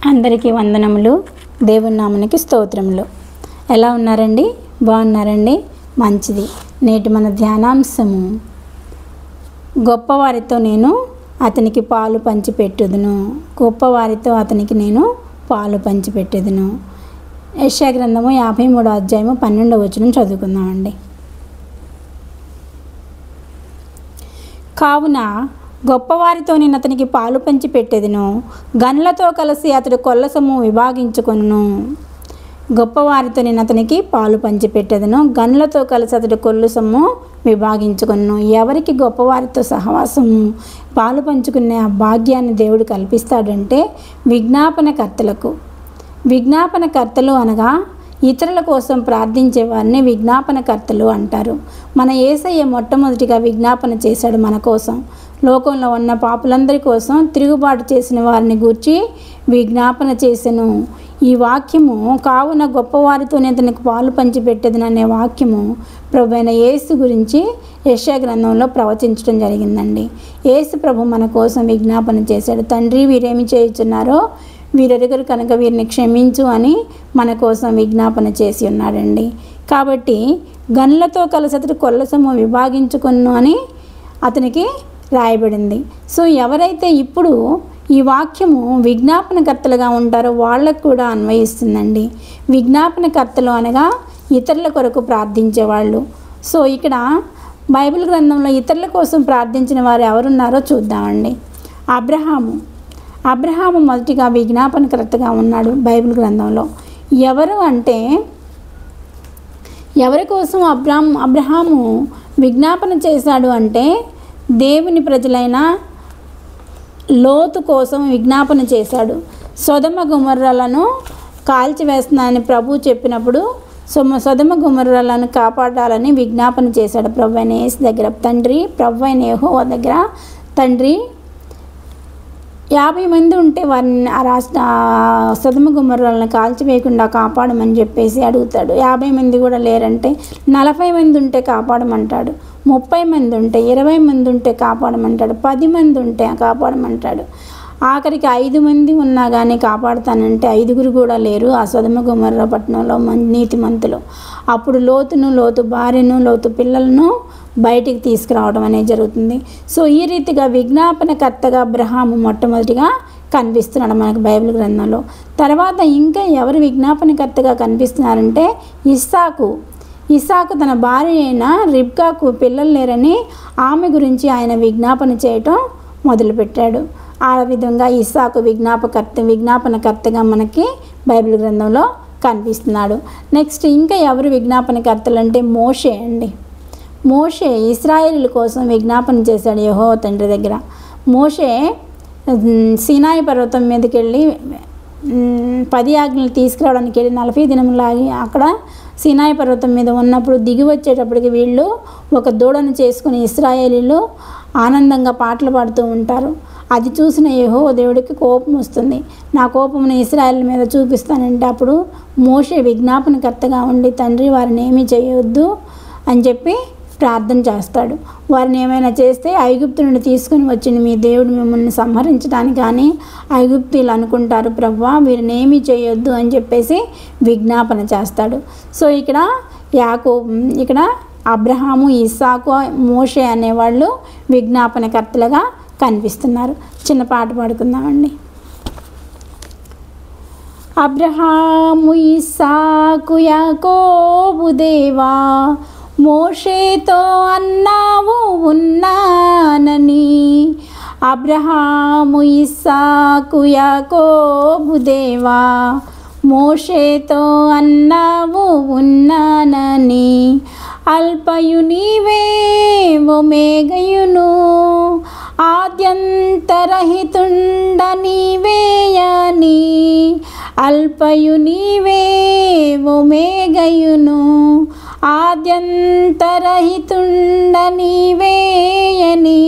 అందరికీ వందనములు. దేవుని నామమునకి స్తోత్రములు. ఎలా ఉన్నారండి? బాగున్నారండి? మంచిది. నేటి మన ధ్యానాంశము, గొప్పవారితో నేను అతనికి పాలు పంచిపెట్టుదును. గొప్పవారితో అతనికి నేను పాలు పంచిపెట్టుదును. యెషయా గ్రంథము 53వ అధ్యాయము 12వ వచనం చదువుకుందామండి. కావున గొప్పవారితో నేను అతనికి పాలు పంచి పెట్టెదను, గనులతో కలిసి అతడు కొల్ల సొమ్ము విభాగించుకొనును. గొప్పవారితో నేను అతనికి పాలు పంచి పెట్టెదను, గనులతో కలిసి అతడు కొల్ల సొమ్ము విభాగించుకొనును. ఎవరికి గొప్పవారితో సహవాసము పాలు పంచుకునే ఆ భాగ్యాన్ని దేవుడు కల్పిస్తాడంటే విజ్ఞాపనకర్తలకు. విజ్ఞాపనకర్తలు అనగా ఇతరుల కోసం ప్రార్థించే వారిని విజ్ఞాపనకర్తలు అంటారు. మన యేసయ్య మొట్టమొదటిగా విజ్ఞాపన చేశాడు మన కోసం. లోకంలో ఉన్న పాపులందరి కోసం తిరుగుబాటు చేసిన వారిని గూర్చి విజ్ఞాపన చేసెను. ఈ వాక్యము, కావున గొప్పవారితోనే అతనికి పాలు పంచిపెట్టేదని అనే వాక్యము ప్రభువైన యేసు గురించి యెషయా గ్రంథంలో ప్రవచించడం జరిగిందండి. యేసు ప్రభు మన కోసం విజ్ఞాపన చేశాడు. తండ్రి, వీరేమి చేయుచున్నారో వీరెరుగురు కనుక వీరిని క్షమించు అని మన కోసం విజ్ఞాపన చేసి ఉన్నాడండి. కాబట్టి గనులతో కలిసి అతడు కొల్ల సొమ్ము విభాగించుకొను అని అతనికి రాయబడింది. సో ఎవరైతే ఇప్పుడు ఈ వాక్యము విజ్ఞాపనకర్తలుగా ఉంటారో వాళ్ళకు కూడా అన్వయిస్తుందండి. విజ్ఞాపనకర్తలు అనగా ఇతరుల కొరకు ప్రార్థించేవాళ్ళు. సో ఇక్కడ బైబిల్ గ్రంథంలో ఇతరుల కోసం ప్రార్థించిన వారు ఎవరున్నారో చూద్దామండి. అబ్రహాము మొదటిగా విజ్ఞాపనకర్తగా ఉన్నాడు బైబిల్ గ్రంథంలో. ఎవరు అంటే, ఎవరి కోసం అబ్రహాము విజ్ఞాపన చేశాడు అంటే దేవుని ప్రజలైన లోతు కోసం విజ్ఞాపన చేశాడు. సొదొమ గొమొర్రాలను కాల్చివేస్తున్నానని ప్రభు చెప్పినప్పుడు సొదొమ గొమొర్రాలను కాపాడాలని విజ్ఞాపన చేశాడు ప్రభువైన యేసు దగ్గర. ప్రభువైన యెహోవా దగ్గర, తండ్రి 50 మంది ఉంటే వారిని సొదొమ గొమొర్రాలను కాల్చివేయకుండా కాపాడమని చెప్పేసి అడుగుతాడు. 50 మంది కూడా లేరంటే 40 మంది ఉంటే కాపాడమంటాడు. 30 మంది ఉంటే, 20 మంది ఉంటే కాపాడమంటాడు. 10 మంది ఉంటే కాపాడమంటాడు. ఆఖరికి 5 మంది ఉన్నా కానీ కాపాడుతానంటే 5గురు కూడా లేరు ఆ సొదొమ గొమొర్రా పట్టణంలో నీతిమంతులు. అప్పుడు లోతు భార్యను, లోతు పిల్లలను బయటికి తీసుకురావడం అనేది జరుగుతుంది. సో ఈ రీతిగా విజ్ఞాపనకర్తగా అబ్రహాము మొట్టమొదటిగా కనిపిస్తున్నాడు మనకు బైబిల్ గ్రంథంలో. తర్వాత ఇంకా ఎవరు విజ్ఞాపనకర్తగా కనిపిస్తున్నారంటే ఇస్సాకు తన భార్య అయిన రిబ్కాకు పిల్లలు లేరని ఆమె గురించి ఆయన విజ్ఞాపన చేయటం మొదలుపెట్టాడు. ఆ విధంగా ఇస్సాకు విజ్ఞాపనకర్తగా మనకి బైబిల్ గ్రంథంలో కనిపిస్తున్నాడు. నెక్స్ట్ ఇంకా ఎవరు విజ్ఞాపనకర్తలు అంటే మోషే ఇశ్రాయేలీల కోసం విజ్ఞాపన చేశాడు యెహోవా తండ్రి దగ్గర. మోషే సీనాయి పర్వతం మీదకి వెళ్ళి 10 ఆజ్ఞలు తీసుకురావడానికి వెళ్ళి 40 దినములాగి అక్కడ సీనాయి పర్వతం మీద ఉన్నప్పుడు దిగి వచ్చేటప్పటికి వీళ్ళు ఒక దూడను చేసుకుని ఇశ్రాయేలీలు ఆనందంగా పాటలు పాడుతూ ఉంటారు. అది చూసిన యెహోవా దేవుడికి కోపం వస్తుంది. నా కోపమును ఇశ్రాయేలు మీద చూపిస్తానంటే అప్పుడు మోషే విజ్ఞాపనకర్తగా ఉండి, తండ్రి వారిని ఏమీ చేయొద్దు అని చెప్పి ప్రార్థన చేస్తాడు. వారిని ఏమైనా చేస్తే ఐగుప్తు నుండి తీసుకుని వచ్చిన మీ దేవుడు మిమ్మల్ని సంహరించడానికి కానీ ఐగుప్తీయులు అనుకుంటారు, ప్రభువా వీరిని ఏమీ చేయొద్దు అని చెప్పేసి విజ్ఞాపన చేస్తాడు. సో ఇక్కడ అబ్రహాము, ఇస్సాకు, మోషే అనేవాళ్ళు విజ్ఞాపనకర్తలుగా కనిపిస్తున్నారు. చిన్న పాట పాడుకుందామండి. అబ్రహాము, ఇస్సాకు, యాకోబు దేవా, మోషేతో అన్నావు ఉన్నానని. అబ్రహాము, ఇస్సాకు, యాకోబు దేవా, మోషేతో అన్నావు ఉన్నానని. అల్పయు నీవే ఒమేగయును, ఆద్యంతరహితుండ నీవేయని. అల్పయు నీవే ఒమేగయును, ఆద్యంతరహితుండ నీవేయని.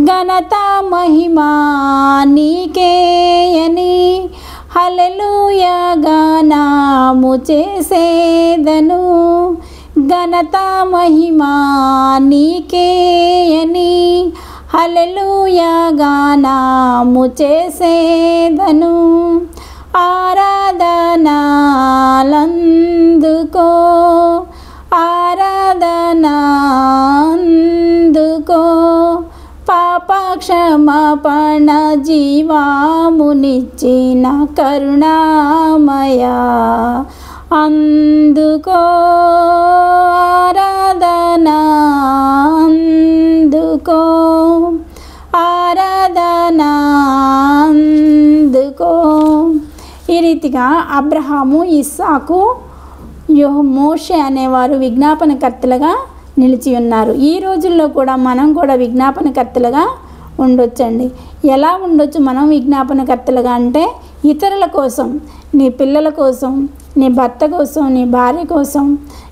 ఘనత మహిమా నీకేయని. హల్లెలూయా గానము చేసేదను. ఘనత మహిమా నీకేయని. హల్లెలూయా గానము చేసేదను. ఆరాధనాలందుకో, ఆరాధనాందుకో. పాపక్షమాపణ జీవామునిచ్చిన కరుణామయ అందుకో, ఆరాధన అందుకో, ఆరాధన అందుకో. ఈ రీతిగా అబ్రహాము, ఇస్సాకు, మోషే అనేవారు విజ్ఞాపనకర్తలుగా నిలిచి ఉన్నారు. ఈ రోజుల్లో కూడా మనం కూడా విజ్ఞాపనకర్తలుగా ఉండొచ్చండి. ఎలా ఉండొచ్చు మనం విజ్ఞాపనకర్తలుగా అంటే, ఇతరుల కోసం, నీ పిల్లల కోసం, నీ భర్త కోసం, నీ భార్య కోసం,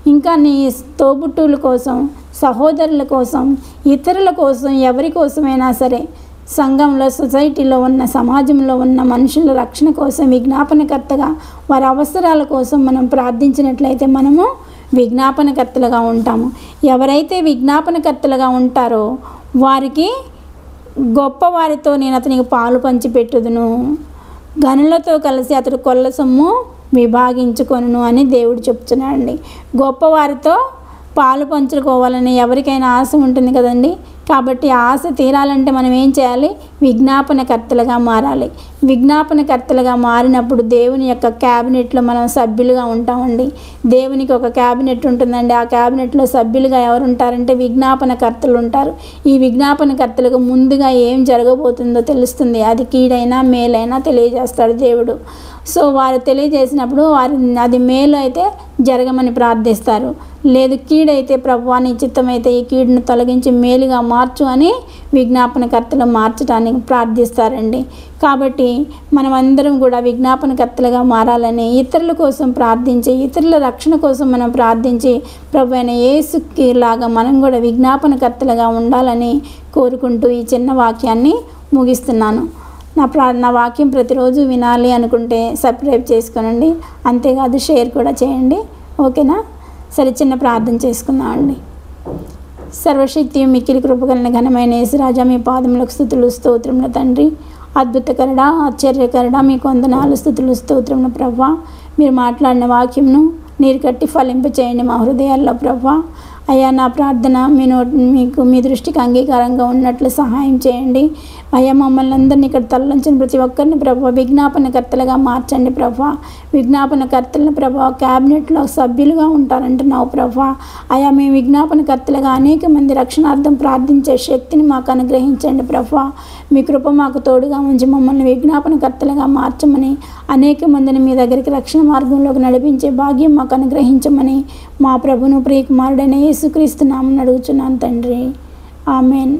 ఇంకా నీ తోబుట్టువుల కోసం, సహోదరుల కోసం, ఇతరుల కోసం, ఎవరి కోసమైనా సరే, సంఘంలో, సొసైటీలో ఉన్న, సమాజంలో ఉన్న మనుషుల రక్షణ కోసం విజ్ఞాపనకర్తగా, వారి అవసరాల కోసం మనం ప్రార్థించినట్లయితే మనము విజ్ఞాపనకర్తలుగా ఉంటాము. ఎవరైతే విజ్ఞాపనకర్తలుగా ఉంటారో వారికి గొప్పవారితో నేను అతనికి పాలు పంచిపెట్టుదును, గనులతో కలిసి అతడు కొల్ల సొమ్ము విభాగించుకొనును అని దేవుడు చెప్తున్నాడండి. గొప్పవారితో పాలు పంచుకోవాలని ఎవరికైనా ఆశ ఉంటుంది కదండి. కాబట్టి ఆశ తీరాలంటే మనం ఏం చేయాలి? విజ్ఞాపనకర్తలుగా మారాలి. విజ్ఞాపనకర్తలుగా మారినప్పుడు దేవుని యొక్క క్యాబినెట్లో మనం సభ్యులుగా ఉంటామండి. దేవునికి ఒక క్యాబినెట్ ఉంటుందండి. ఆ క్యాబినెట్లో సభ్యులుగా ఎవరు ఉంటారంటే విజ్ఞాపనకర్తలు ఉంటారు. ఈ విజ్ఞాపనకర్తలకు ముందుగా ఏం జరగబోతుందో తెలుస్తుంది. అది కీడైనా మేలైనా తెలియజేస్తాడు దేవుడు. సో వారు తెలియజేసినప్పుడు అది మేలు అయితే జరగమని ప్రార్థిస్తారు, లేదు కీడైతే ప్రభువా నీ చిత్తమైతే ఈ కీడును తొలగించి మేలుగా మార్చు అని విజ్ఞాపనకర్తలు మార్చడానికి ప్రార్థిస్తారండి. కాబట్టి మనమందరం కూడా విజ్ఞాపనకర్తలుగా మారాలని, ఇతరుల కోసం ప్రార్థించి, ఇతరుల రక్షణ కోసం మనం ప్రార్థించి, ప్రభు అయిన యేసుకి లాగా మనం కూడా విజ్ఞాపనకర్తలుగా ఉండాలని కోరుకుంటూ ఈ చిన్న వాక్యాన్ని ముగిస్తున్నాను. నా వాక్యం ప్రతిరోజు వినాలి అనుకుంటే సబ్స్క్రైబ్ చేసుకోనండి. అంతేకాదు షేర్ కూడా చేయండి. ఓకేనా? సరే, చిన్న ప్రార్థన చేసుకుందామండి. సర్వశక్తి మిక్కిలి కృపగలన ఘనమైన యేసురాజా, మీ పాదములకు స్తుతులు స్తోత్రములు తండ్రి. అద్భుతకరుడా, ఆశ్చర్యకరుడా, మీకు వందనాలు స్తుతులు స్తోత్రములు ప్రభువా. మీరు మాట్లాడిన వాక్యంను నీరు కట్టి ఫలింపచేయండి మా హృదయాల్లో ప్రభువా. అయ్యా, నా ప్రార్థన మీకు మీ దృష్టికి అంగీకారంగా ఉన్నట్లు సహాయం చేయండి. అయ్యా, మమ్మల్ని అందరినీ ఇక్కడ తరలించిన ప్రతి ఒక్కరిని ప్రభు విజ్ఞాపనకర్తలుగా మార్చండి ప్రభు. విజ్ఞాపనకర్తలను ప్రభు క్యాబినెట్లో సభ్యులుగా ఉంటారంటున్నావు ప్రభు. అయ్యా, మేము విజ్ఞాపనకర్తలుగా అనేక మంది రక్షణార్థం ప్రార్థించే శక్తిని మాకు అనుగ్రహించండి ప్రభు. మీ కృప మాకు తోడుగా ఉంచి మమ్మల్ని విజ్ఞాపనకర్తలుగా మార్చమని, అనేక మందిని మీ దగ్గరికి రక్షణ మార్గంలోకి నడిపించే భాగ్యం మాకు అనుగ్రహించమని మా ప్రభును ప్రియకుమారుడైన యేసుక్రీస్తు నామమున అడుగుచున్నాను తండ్రి. ఆమెన్.